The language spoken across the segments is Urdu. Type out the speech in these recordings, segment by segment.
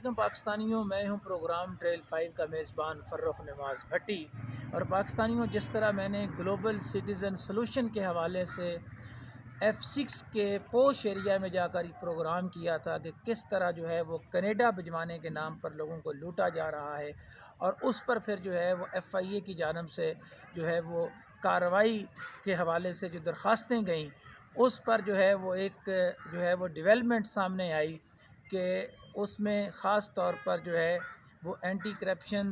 علیکم پاکستانیوں، میں ہوں پروگرام ٹریل 5 کا میزبان فرخ نواز بھٹی۔ اور پاکستانیوں، جس طرح میں نے گلوبل سٹیزن سلوشن کے حوالے سے F6 کے پوش ایریا میں جا کر پروگرام کیا تھا کہ کس طرح جو ہے وہ کینیڈا بھجوانے کے نام پر لوگوں کو لوٹا جا رہا ہے، اور اس پر پھر جو ہے وہ FIA کی جانب سے جو ہے وہ کارروائی کے حوالے سے جو درخواستیں گئیں، اس پر جو ہے وہ ایک جو ہے وہ ڈیولپمنٹ سامنے آئی کہ اس میں خاص طور پر جو ہے وہ اینٹی کرپشن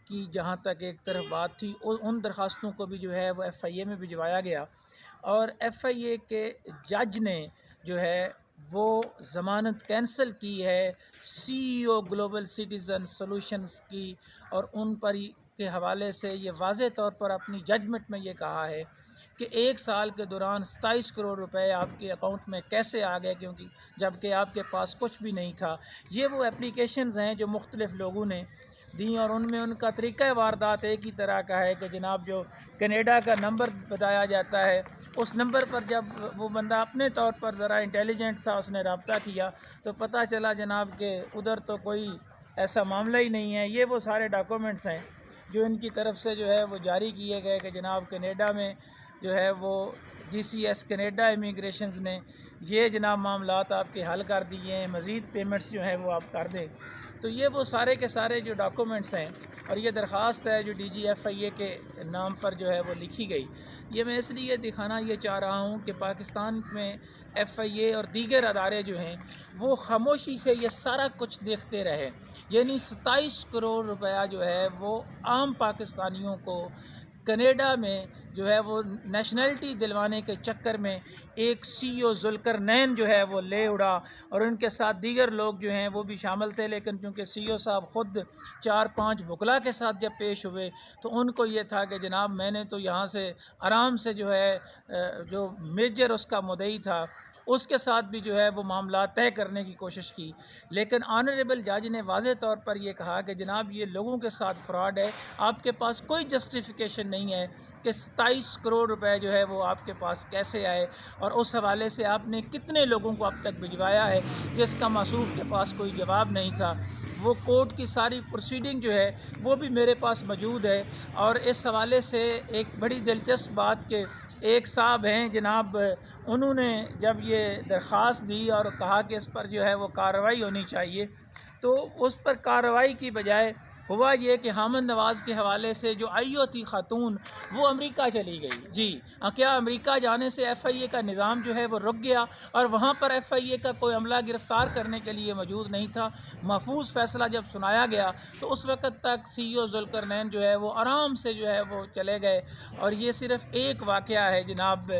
کی جہاں تک ایک طرف بات تھی، ان درخواستوں کو بھی جو ہے وہ FIA میں بھجوایا گیا، اور FIA کے جج نے جو ہے وہ ضمانت کینسل کی ہے CEO گلوبل سٹیزن سلوشنز کی، اور ان پر کے حوالے سے یہ واضح طور پر اپنی ججمنٹ میں یہ کہا ہے کہ 1 سال کے دوران 27 کروڑ روپے آپ کے اکاؤنٹ میں کیسے آ گئے، کیونکہ جبکہ آپ کے پاس کچھ بھی نہیں تھا۔ یہ وہ اپلیکیشنز ہیں جو مختلف لوگوں نے دیں، اور ان میں ان کا طریقہ واردات ایک ہی طرح کا ہے کہ جناب جو کینیڈا کا نمبر بتایا جاتا ہے، اس نمبر پر جب وہ بندہ اپنے طور پر ذرا انٹیلیجنٹ تھا، اس نے رابطہ کیا تو پتہ چلا جناب کہ ادھر تو کوئی ایسا معاملہ ہی نہیں ہے۔ یہ وہ سارے ڈاکومنٹس ہیں جو ان کی طرف سے جو ہے وہ جاری کیے گئے کہ جناب کینیڈا میں جو ہے وہ GCS کینیڈا امیگریشنز نے یہ جناب معاملات آپ کے حل کر دیے ہیں، مزید پیمنٹس جو ہیں وہ آپ کر دیں۔ تو یہ وہ سارے کے سارے جو ڈاکومنٹس ہیں، اور یہ درخواست ہے جو DG FIA کے نام پر جو ہے وہ لکھی گئی۔ یہ میں اس لیے دکھانا یہ چاہ رہا ہوں کہ پاکستان میں FIA اور دیگر ادارے جو ہیں وہ خاموشی سے یہ سارا کچھ دیکھتے رہے، یعنی 27 کروڑ روپیہ جو ہے وہ عام پاکستانیوں کو کینیڈا میں جو ہے وہ نیشنلٹی دلوانے کے چکر میں ایک CEO ذوالقرنین جو ہے وہ لے اڑا، اور ان کے ساتھ دیگر لوگ جو ہیں وہ بھی شامل تھے، لیکن چونکہ CEO صاحب خود 4-5 وکلا کے ساتھ جب پیش ہوئے تو ان کو یہ تھا کہ جناب میں نے تو یہاں سے آرام سے جو ہے جو میجر اس کا مدعی تھا اس کے ساتھ بھی جو ہے وہ معاملات طے کرنے کی کوشش کی، لیکن آنریبل جج نے واضح طور پر یہ کہا کہ جناب یہ لوگوں کے ساتھ فراڈ ہے، آپ کے پاس کوئی جسٹیفیکیشن نہیں ہے کہ 27 کروڑ روپے جو ہے وہ آپ کے پاس کیسے آئے، اور اس حوالے سے آپ نے کتنے لوگوں کو اب تک بھجوایا ہے جس کا موصوف کے پاس کوئی جواب نہیں تھا۔ وہ کورٹ کی ساری پروسیڈنگ جو ہے وہ بھی میرے پاس موجود ہے، اور اس حوالے سے ایک بڑی دلچسپ بات کہ ایک صاحب ہیں جناب، انہوں نے جب یہ درخواست دی اور کہا کہ اس پر جو ہے وہ کارروائی ہونی چاہیے، تو اس پر کارروائی کی بجائے ہوا یہ کہ حامد نواز کے حوالے سے جو IO تھی خاتون، وہ امریکہ چلی گئی۔ جی کیا امریکہ جانے سے FIA کا نظام جو ہے وہ رک گیا، اور وہاں پر FIA کا کوئی عملہ گرفتار کرنے کے لیے موجود نہیں تھا؟ محفوظ فیصلہ جب سنایا گیا تو اس وقت تک CEO ذوالقرنین جو ہے وہ آرام سے جو ہے وہ چلے گئے، اور یہ صرف ایک واقعہ ہے جناب،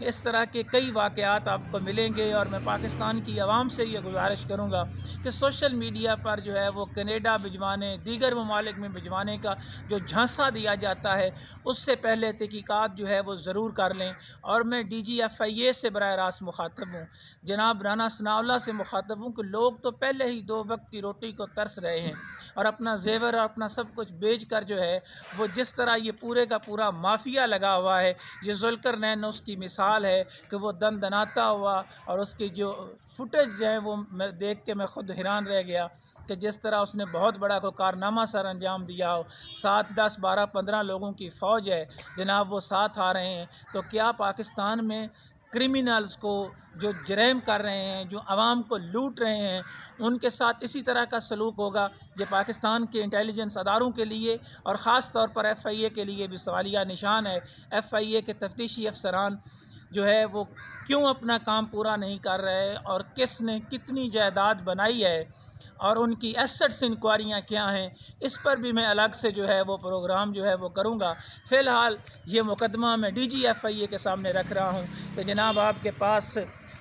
اس طرح کے کئی واقعات آپ کو ملیں گے، اور میں پاکستان کی عوام سے یہ گزارش کروں گا کہ سوشل میڈیا پر جو ہے وہ کینیڈا بھجوانے، دیگر ممالک میں بھجوانے کا جو جھانسا دیا جاتا ہے اس سے پہلے تحقیقات جو ہے وہ ضرور کر لیں۔ اور میں DG FIA سے براہ راست مخاطب ہوں، جناب رانا ثناء اللہ سے مخاطب ہوں کہ لوگ تو پہلے ہی 2 وقت کی روٹی کو ترس رہے ہیں، اور اپنا زیور اور اپنا سب کچھ بیچ کر جو ہے وہ جس طرح یہ پورے کا پورا مافیا لگا ہوا ہے، یہ ذوالقرنین اس کی مثال ہے کہ وہ دن دناتا ہوا، اور اس کی جو فوٹیج جو ہے وہ میں دیکھ کے میں خود حیران رہ گیا کہ جس طرح اس نے بہت بڑا کوئی کارنامہ سر انجام دیا ہو، 7 10 12 15 لوگوں کی فوج ہے جناب، وہ ساتھ آ رہے ہیں۔ تو کیا پاکستان میں کرمینلز کو جو جرائم کر رہے ہیں، جو عوام کو لوٹ رہے ہیں، ان کے ساتھ اسی طرح کا سلوک ہوگا؟ یہ پاکستان کے انٹیلیجنس اداروں کے لیے اور خاص طور پر FIA کے لیے بھی سوالیہ نشان ہے۔ FIA کے تفتیشی افسران جو ہے وہ کیوں اپنا کام پورا نہیں کر رہے، اور کس نے کتنی جائیداد بنائی ہے، اور ان کی ایسٹس انکوائریاں کیا ہیں، اس پر بھی میں الگ سے جو ہے وہ پروگرام جو ہے وہ کروں گا۔ فی الحال یہ مقدمہ میں DG FIA کے سامنے رکھ رہا ہوں کہ جناب آپ کے پاس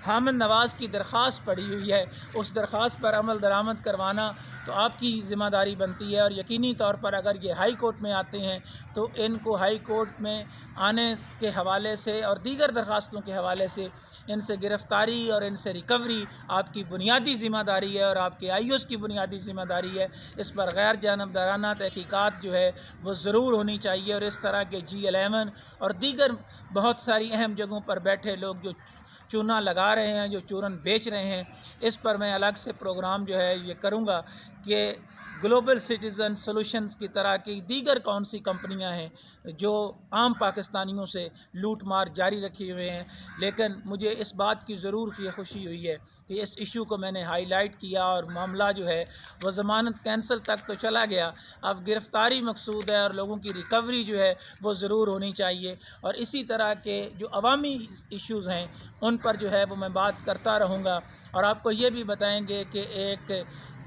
حامد نواز کی درخواست پڑی ہوئی ہے، اس درخواست پر عمل درآمد کروانا تو آپ کی ذمہ داری بنتی ہے، اور یقینی طور پر اگر یہ ہائی کورٹ میں آتے ہیں تو ان کو ہائی کورٹ میں آنے کے حوالے سے اور دیگر درخواستوں کے حوالے سے ان سے گرفتاری اور ان سے ریکوری آپ کی بنیادی ذمہ داری ہے، اور آپ کے IOs کی بنیادی ذمہ داری ہے۔ اس پر غیر جانبدارانہ تحقیقات جو ہے وہ ضرور ہونی چاہیے، اور اس طرح کے G11 اور دیگر بہت ساری اہم جگہوں پر بیٹھے لوگ جو چونا لگا رہے ہیں، جو چورن بیچ رہے ہیں، اس پر میں الگ سے پروگرام جو ہے یہ کروں گا کہ گلوبل سٹیزن سولوشنز کی طرح کی دیگر کون سی کمپنیاں ہیں جو عام پاکستانیوں سے لوٹ مار جاری رکھے ہوئے ہیں. لیکن مجھے اس بات کی ضرور یہ خوشی ہوئی ہے کہ اس ایشو کو میں نے ہائی لائٹ کیا اور معاملہ جو ہے وہ ضمانت کینسل تک تو چلا گیا. اب گرفتاری مقصود ہے اور لوگوں کی ریکوری جو ہے وہ ضرور ہونی چاہیے. اور اسی طرح کے جو عوامی ایشوز ہیں ان پر جو ہے وہ میں بات کرتا رہوں گا. اور آپ کو یہ بھی بتائیں گے کہ ایک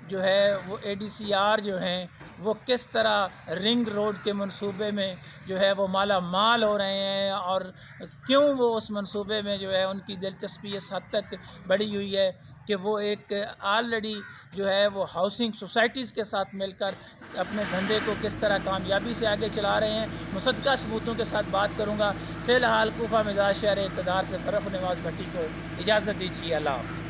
جو ہے وہ ADCR جو ہیں وہ کس طرح رنگ روڈ کے منصوبے میں جو ہے وہ مالا مال ہو رہے ہیں، اور کیوں وہ اس منصوبے میں جو ہے ان کی دلچسپی اس حد تک بڑھی ہوئی ہے کہ وہ ایک آلریڈی جو ہے وہ ہاؤسنگ سوسائٹیز کے ساتھ مل کر اپنے دھندے کو کس طرح کامیابی سے آگے چلا رہے ہیں. مصدقہ ثبوتوں کے ساتھ بات کروں گا. فی الحال کوفہ مزاج شہر اقتدار سے فرخ نواز بھٹی کو اجازت دیجیے. اللہ حافظ.